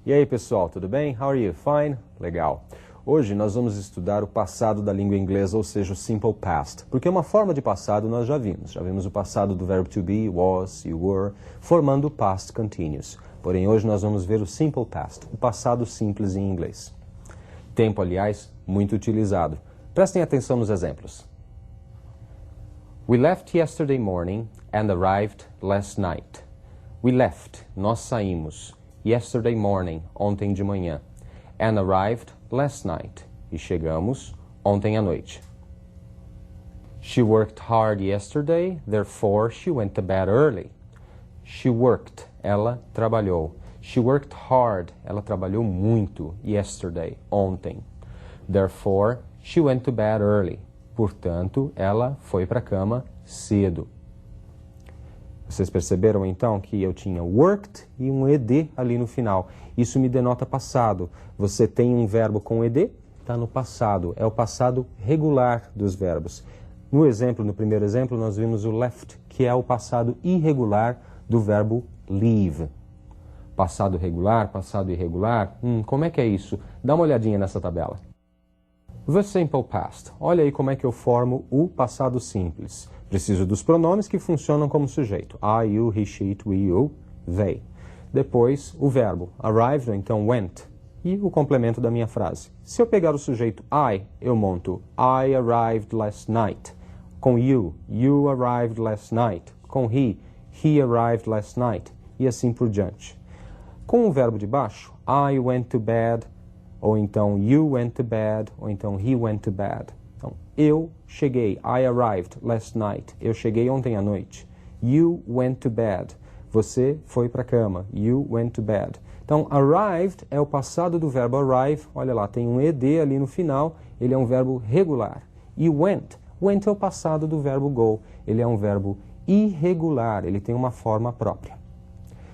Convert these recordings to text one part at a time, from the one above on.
E aí pessoal, tudo bem? How are you? Fine? Legal. Hoje nós vamos estudar o passado da língua inglesa, ou seja, o Simple Past. Porque uma forma de passado nós já vimos. Já vimos o passado do verbo to be, was, you were, formando o past continuous. Porém, hoje nós vamos ver o Simple Past, o passado simples em inglês. Tempo, aliás, muito utilizado. Prestem atenção nos exemplos. We left yesterday morning and arrived last night. We left, nós saímos. Yesterday morning, ontem de manhã. And arrived last night. E chegamos ontem à noite. She worked hard yesterday, therefore she went to bed early. She worked, ela trabalhou. She worked hard, ela trabalhou muito, yesterday, ontem. Therefore, she went to bed early. Portanto, ela foi para a cama cedo. Vocês perceberam então que eu tinha worked e um ed ali no final. Isso me denota passado. Você tem um verbo com ed, está no passado. É o passado regular dos verbos. No primeiro exemplo, nós vimos o left, que é o passado irregular do verbo leave. Passado regular, passado irregular. Como é que é isso? Dá uma olhadinha nessa tabela. The Simple Past. Olha aí como é que eu formo o passado simples. Preciso dos pronomes que funcionam como sujeito. I, you, he, she, it, we, you, they. Depois, o verbo arrived, ou então went. E o complemento da minha frase. Se eu pegar o sujeito I, eu monto I arrived last night. Com you, you arrived last night. Com he arrived last night. E assim por diante. Com o verbo de baixo, I went to bed, ou então you went to bed, ou então he went to bed. Então, eu cheguei, I arrived last night. Eu cheguei ontem à noite. You went to bed. Você foi para a cama. You went to bed. Então, arrived é o passado do verbo arrive. Olha lá, tem um ed ali no final. Ele é um verbo regular. E went. Went é o passado do verbo go. Ele é um verbo irregular. Ele tem uma forma própria.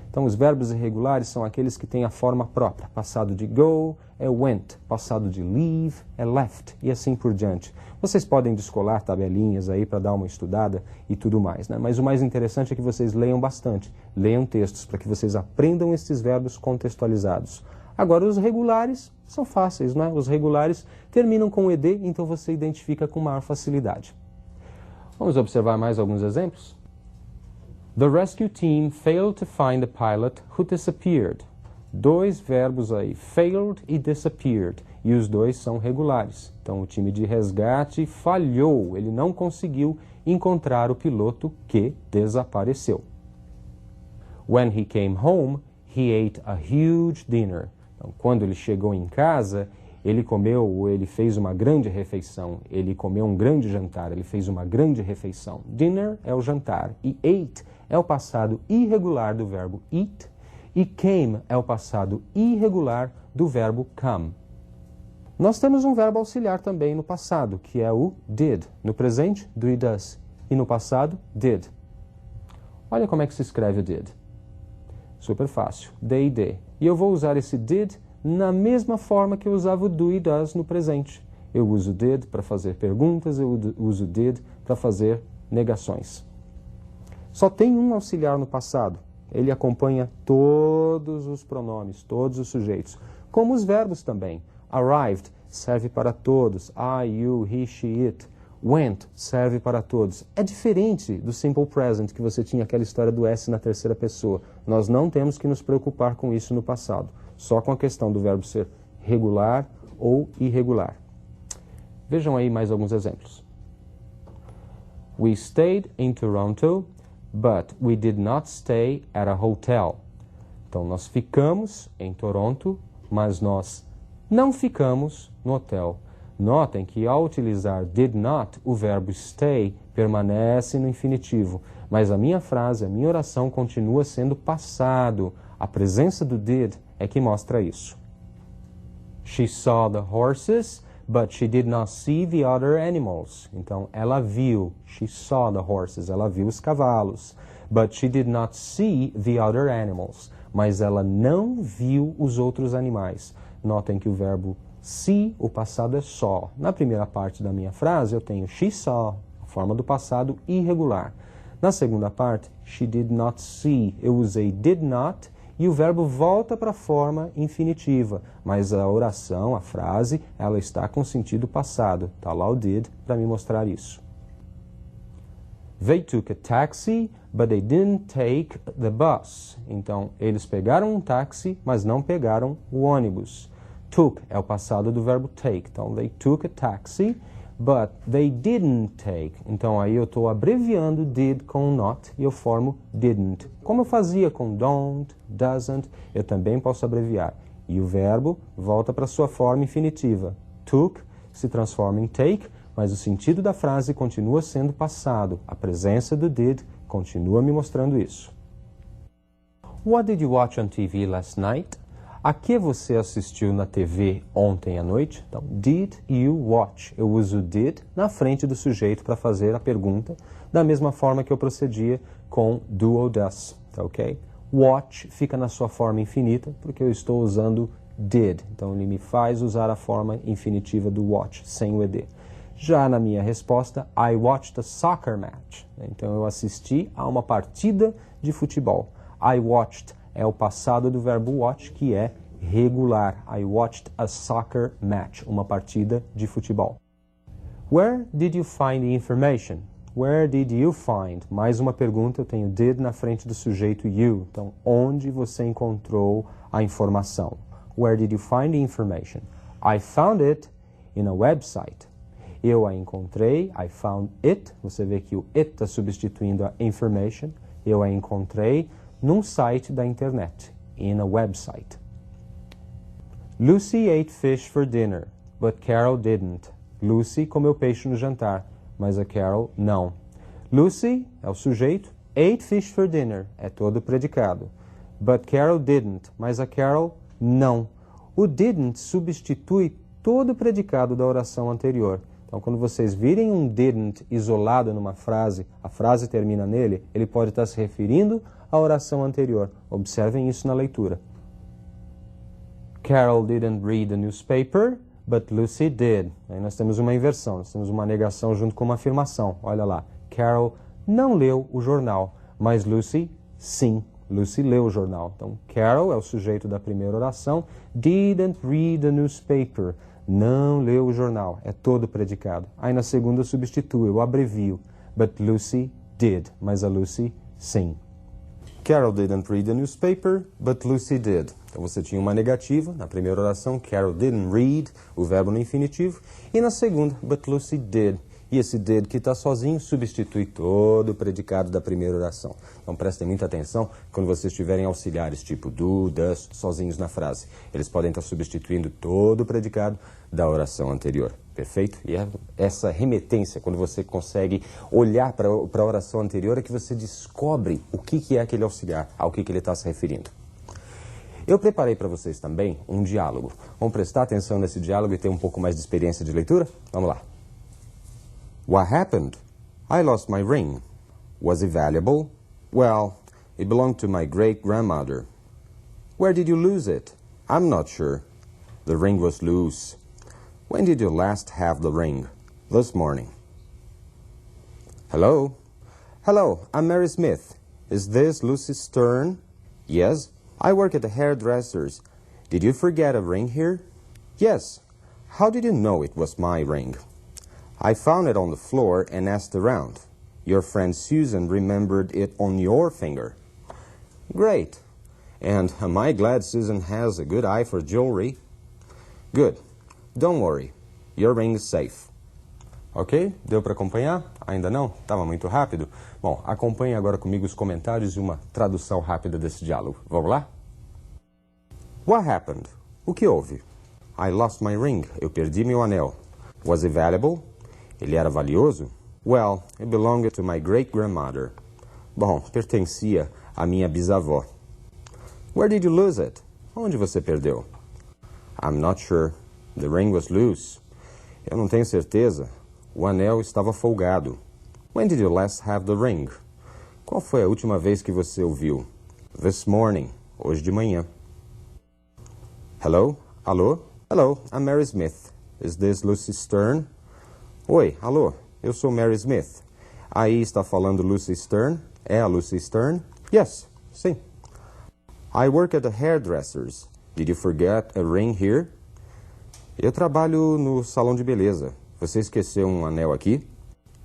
Então, os verbos irregulares são aqueles que têm a forma própria. Passado de go é went, passado de leave é left, e assim por diante. Vocês podem descolar tabelinhas aí para dar uma estudada e tudo mais, né? Mas o mais interessante é que vocês leiam bastante. Leiam textos para que vocês aprendam esses verbos contextualizados. Agora, os regulares são fáceis, né? Os regulares terminam com ed, então você identifica com maior facilidade. Vamos observar mais alguns exemplos? The rescue team failed to find the pilot who disappeared. Dois verbos aí, failed e disappeared, e os dois são regulares. Então, o time de resgate falhou, ele não conseguiu encontrar o piloto que desapareceu. When he came home, he ate a huge dinner. Então, quando ele chegou em casa, ele fez uma grande refeição, ele comeu um grande jantar, ele fez uma grande refeição. Dinner é o jantar, e ate é o passado irregular do verbo eat, e came é o passado irregular do verbo come. Nós temos um verbo auxiliar também no passado, que é o did. No presente, do e does. E no passado, did. Olha como é que se escreve o did. Super fácil. D e D. E eu vou usar esse did na mesma forma que eu usava o do e does no presente. Eu uso did para fazer perguntas, eu uso did para fazer negações. Só tem um auxiliar no passado. Ele acompanha todos os pronomes, todos os sujeitos. Como os verbos também. Arrived serve para todos. I, you, he, she, it. Went serve para todos. É diferente do simple present, que você tinha aquela história do S na terceira pessoa. Nós não temos que nos preocupar com isso no passado. Só com a questão do verbo ser regular ou irregular. Vejam aí mais alguns exemplos. We stayed in Toronto, but we did not stay at a hotel. Então, nós ficamos em Toronto, mas nós não ficamos no hotel. Notem que ao utilizar did not, o verbo stay permanece no infinitivo. Mas a minha frase, a minha oração continua sendo passado. A presença do did é que mostra isso. She saw the horses, but she did not see the other animals. Então, ela viu, she saw the horses, ela viu os cavalos. But she did not see the other animals. Mas ela não viu os outros animais. Notem que o verbo see, o passado é saw. Na primeira parte da minha frase, eu tenho she saw, a forma do passado irregular. Na segunda parte, she did not see. Eu usei did not e o verbo volta para a forma infinitiva, mas a oração, a frase, ela está com sentido passado. Está lá o did para me mostrar isso. They took a taxi, but they didn't take the bus. Então, eles pegaram um táxi, mas não pegaram o ônibus. Took é o passado do verbo take. Então, they took a taxi, but they didn't take. Então, aí eu estou abreviando did com not e eu formo didn't. Como eu fazia com don't, doesn't, eu também posso abreviar. E o verbo volta para sua forma infinitiva. Took se transforma em take, mas o sentido da frase continua sendo passado. A presença do did continua me mostrando isso. What did you watch on TV last night? A que você assistiu na TV ontem à noite? Então, did you watch? Eu uso did na frente do sujeito para fazer a pergunta, da mesma forma que eu procedia com do ou does, tá ok? Watch fica na sua forma infinita, porque eu estou usando did. Então, ele me faz usar a forma infinitiva do watch, sem o ed. Já na minha resposta, I watched a soccer match. Então, eu assisti a uma partida de futebol. I watched é o passado do verbo watch, que é regular. I watched a soccer match, uma partida de futebol. Where did you find the information? Where did you find? Mais uma pergunta, eu tenho did na frente do sujeito you. Então, onde você encontrou a informação? Where did you find the information? I found it in a website. Eu a encontrei, I found it. Você vê que o it está substituindo a information. Eu a encontrei num site da internet, in a website. Lucy ate fish for dinner, but Carol didn't. Lucy comeu peixe no jantar, mas a Carol não. Lucy é o sujeito, ate fish for dinner é todo o predicado. But Carol didn't, mas a Carol não. O didn't substitui todo o predicado da oração anterior. Então, quando vocês virem um didn't isolado numa frase, a frase termina nele, ele pode estar se referindo à oração anterior. Observem isso na leitura. Carol didn't read the newspaper, but Lucy did. Aí nós temos uma inversão, nós temos uma negação junto com uma afirmação. Olha lá, Carol não leu o jornal, mas Lucy, sim. Lucy leu o jornal. Então, Carol é o sujeito da primeira oração. Didn't read the newspaper. Não leu o jornal. É todo predicado. Aí na segunda eu substituo, eu abrevio. But Lucy did. Mas a Lucy, sim. Carol didn't read the newspaper, but Lucy did. Então você tinha uma negativa na primeira oração. Carol didn't read, o verbo no infinitivo. E na segunda, but Lucy did. E esse did que está sozinho substitui todo o predicado da primeira oração. Então prestem muita atenção quando vocês tiverem auxiliares tipo do, does, sozinhos na frase. Eles podem estar substituindo todo o predicado da oração anterior. Perfeito? E é essa remetência, quando você consegue olhar para a oração anterior, é que você descobre o que é aquele auxiliar, ao que ele está se referindo. Eu preparei para vocês também um diálogo. Vamos prestar atenção nesse diálogo e ter um pouco mais de experiência de leitura? Vamos lá. What happened? I lost my ring. Was it valuable? Well, it belonged to my great-grandmother. Where did you lose it? I'm not sure. The ring was loose. When did you last have the ring? This morning. Hello? Hello, I'm Mary Smith. Is this Lucy Stern? Yes, I work at the hairdresser's. Did you forget a ring here? Yes. How did you know it was my ring? I found it on the floor and asked around. Your friend Susan remembered it on your finger. Great. And am I glad Susan has a good eye for jewelry? Good. Don't worry. Your ring is safe. Ok? Deu para acompanhar? Ainda não? Estava muito rápido? Bom, acompanhe agora comigo os comentários e uma tradução rápida desse diálogo. Vamos lá? What happened? O que houve? I lost my ring. Eu perdi meu anel. Was it valuable? Ele era valioso? Well, it belonged to my great-grandmother. Bom, pertencia à minha bisavó. Where did you lose it? Onde você perdeu? I'm not sure. The ring was loose. Eu não tenho certeza. O anel estava folgado. When did you last have the ring? Qual foi a última vez que você o viu? This morning. Hoje de manhã. Hello? Alô? Hello, I'm Mary Smith. Is this Lucy Stern? Oi, alô, eu sou Mary Smith. Aí está falando Lucy Stern? É a Lucy Stern? Yes, sim. I work at a hairdresser's. Did you forget a ring here? Eu trabalho no salão de beleza. Você esqueceu um anel aqui?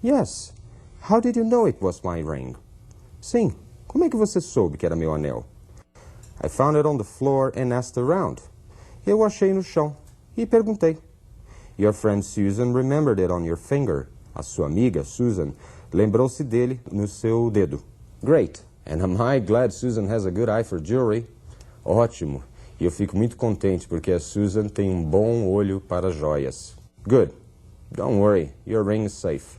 Yes. How did you know it was my ring? Sim. Como é que você soube que era meu anel? I found it on the floor and asked around. Eu achei no chão e perguntei. Your friend Susan remembered it on your finger. A sua amiga, Susan, lembrou-se dele no seu dedo. Great. And am I glad Susan has a good eye for jewelry? Ótimo. E eu fico muito contente porque a Susan tem um bom olho para joias. Good. Don't worry, your ring is safe.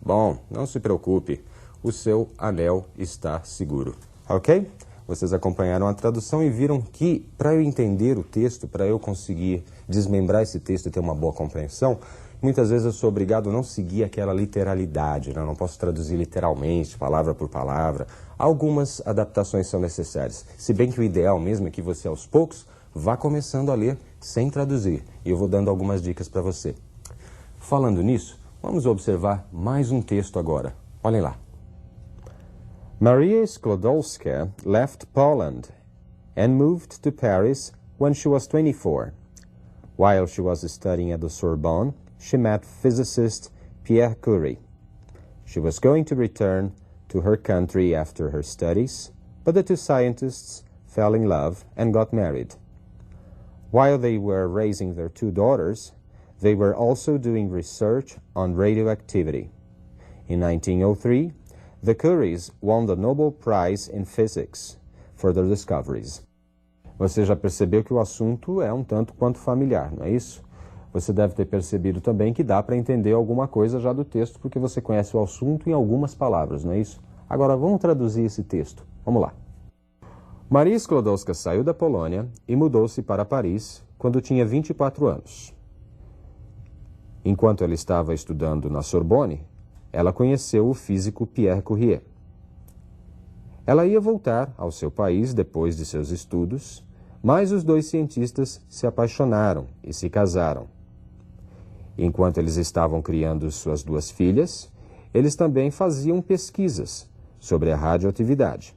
Bom, não se preocupe, o seu anel está seguro. Ok? Vocês acompanharam a tradução e viram que, para eu entender o texto, para eu conseguir desmembrar esse texto e ter uma boa compreensão, muitas vezes eu sou obrigado a não seguir aquela literalidade, né? Eu não posso traduzir literalmente, palavra por palavra. Algumas adaptações são necessárias. Se bem que o ideal mesmo é que você, aos poucos, vá começando a ler sem traduzir. E eu vou dando algumas dicas para você. Falando nisso, vamos observar mais um texto agora. Olhem lá. Maria Sklodowska left Poland and moved to Paris when she was 24. While she was studying at the Sorbonne, she met physicist Pierre Curie. She was going to return to her country after her studies, but the two scientists fell in love and got married. While they were raising their two daughters, they were also doing research on radioactivity. In 1903, the Curies won the Nobel Prize in Physics for their discoveries. Você já percebeu que o assunto é um tanto quanto familiar, não é isso? Você deve ter percebido também que dá para entender alguma coisa já do texto, porque você conhece o assunto em algumas palavras, não é isso? Agora vamos traduzir esse texto. Vamos lá. Maria Sklodowska saiu da Polônia e mudou-se para Paris quando tinha 24 anos. Enquanto ela estava estudando na Sorbonne, ela conheceu o físico Pierre Curie. Ela ia voltar ao seu país depois de seus estudos, mas os dois cientistas se apaixonaram e se casaram. Enquanto eles estavam criando suas duas filhas, eles também faziam pesquisas sobre a radioatividade.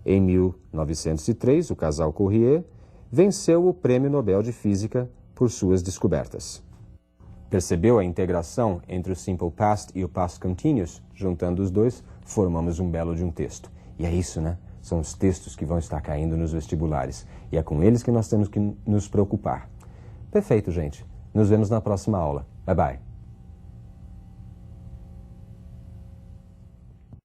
Em 1903, o casal Curie venceu o Prêmio Nobel de Física por suas descobertas. Percebeu a integração entre o Simple Past e o Past Continuous? Juntando os dois, formamos um belo de um texto. E é isso, né? São os textos que vão estar caindo nos vestibulares. E é com eles que nós temos que nos preocupar. Perfeito, gente. Nos vemos na próxima aula. Bye, bye.